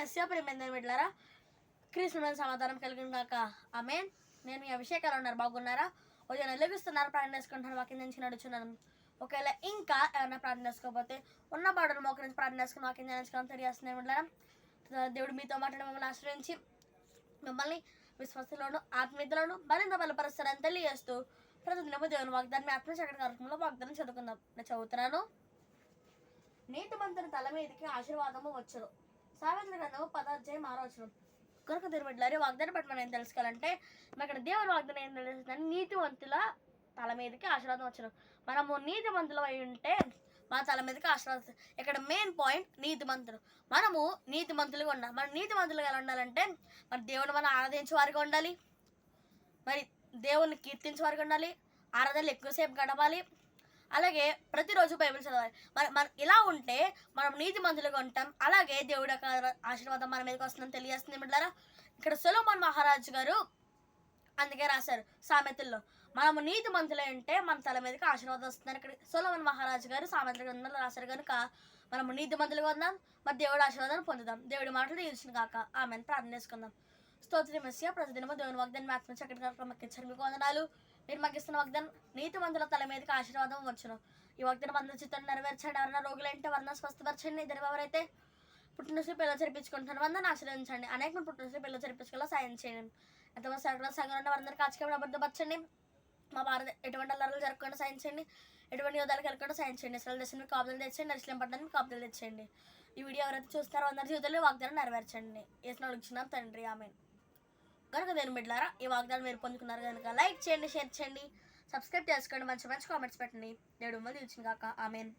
Messiah ప్రేమ బిడ్డలారా, క్రీస్తు సమాధానం కలిగిన కాక ఆమేన్. నేను మీ అభిషేకాలు ఉన్నారు, బాగున్నారా? ఉదయం వెలిగిస్తున్నారు, ప్రార్థన చేసుకుంటున్నారు, వాక్యం నుంచి నడుచున్నాను. ఒకవేళ ఇంకా ఏమైనా ప్రార్థన చేసుకోకపోతే ఉన్న బాడలు మోకరించి ప్రార్థన చేసుకుని వాక్యం ధ్యానించుకోవడం తెలియజేస్తున్నాయి బిడ్డలారా. దేవుడు మీతో మాట్లాడి మమ్మల్ని ఆశ్రయించి మిమ్మల్ని విశ్వాసంలోను ఆత్మీయతలోను మరింత బలపరుస్తారని తెలియజేస్తూ ప్రతిదినము దేవుని వాగ్దానం ఆత్మశక్తి కార్యక్రమంలో వాగ్దానం చదువుకుందాం. నేను చదువుతున్నాను. నీతిమంతుని తల మీదకి ఆశీర్వాదము వచ్చును. సామెతల గ్రంథము 10:6 కనుక దేవుని బిడ్డలారా, వాగ్దానం బట్టి మనం ఏం తెలుసుకోవాలంటే ఇక్కడ దేవుని వాగ్దానం ఏం తెలుస్తుందని నీతివంతుల తల మీదకి ఆశీర్వాదం వచ్చును. మనము నీతిమంతులు అయి ఉంటే మన తల మీదకి ఆశీర్వాదం. ఇక్కడ మెయిన్ పాయింట్ నీతిమంతులు. మనము నీతిమంతులుగా ఉండాలి. మనం నీతిమంతులుగా ఎలా ఉండాలంటే మరి దేవుని మనం ఆరాధించే వారిగా ఉండాలి, మరి దేవుని కీర్తించే వారిగా ఉండాలి, ఆరాధనలు ఎక్కువసేపు గడపాలి, అలాగే ప్రతిరోజు బైబిల్ చదవాలి. మనం ఇలా ఉంటే మనం నీతిమంతులుగా ఉంటాం. అలాగే దేవుడి యొక్క ఆశీర్వాదం మన మీదకి వస్తుందని తెలియజేస్తుంది బిడ్డలారా. ఇక్కడ సొలొమోను మహారాజు గారు అందుకే రాశారు సామెతల్లో, మనము నీతిమంతులై ఉంటే మన తల మీదకి ఆశీర్వాదం వస్తున్నారు. ఇక్కడ సొలొమోను మహారాజు గారు సామెతల గ్రంథంలో రాశారు. కనుక మనము నీతిమంతులుగా ఉందాం, మరి దేవుడి ఆశీర్వాదాన్ని పొందుదాం. దేవుడి మాటలు తీర్చిన కాక ఆమెను ప్రార్థన చేసుకుందాం. స్తోత్రం మెస్సియా, ప్రతిదినము దేవుని వాగ్దానం ఆత్మ చక్కటి కార్యక్రమం ఇచ్చారు. మీకు వందనాలు. మీరు మాకు ఇస్తున్న వాగ్దానం నీతిమంతుల తల మీదకి ఆశీర్వాదం వచ్చును. ఈ వాగ్దానం అందరి చిత్తం నెరవేర్చండి. ఎవరైనా రోగులంటే వారిని స్వస్థపరచండి. ఇద్దరు ఎవరైతే పుట్టినరోజు పిల్లలు చరిపించుకుంటున్నారు వారిని ఆశీర్వదించండి. అనేక మంది పుట్టినరోజు పిల్లలు చరిపించుకోవాలో సాయం చేయండి. ఎంతమంది సంఘంలో ఉన్న వారందరికీ కాచుకోవడం అబద్ధపరచండి. మా భారత ఎటువంటి అల్లర్లు జరగకుండా సాయం చేయండి. ఎటువంటి యోధాలు కలగకుండా సాయం చేయండి. ఇస్రాయేల్ దేశానికి కాపుదలు తెచ్చండి. నరిశిలం పట్టడానికి కాపుదలు తెచ్చండి. ఈ వీడియో ఎవరైతే చూస్తారో అందరి జీవితంలో వాగ్దానం నెరవేర్చండి. ఏసునామములో అడుగుచున్నాం తండ్రి, ఆమేన్. కనుక దేవుని బిడ్డలారా, ఈ వాగ్దానం మీరు పొందుకున్నారు కనుక లైక్ చేయండి, షేర్ చేయండి, సబ్స్క్రైబ్ చేసుకోండి, మంచి మంచి కామెంట్స్ పెట్టండి. దేవుడు మిమ్మల్ని దీవించును గాక ఆమేన్.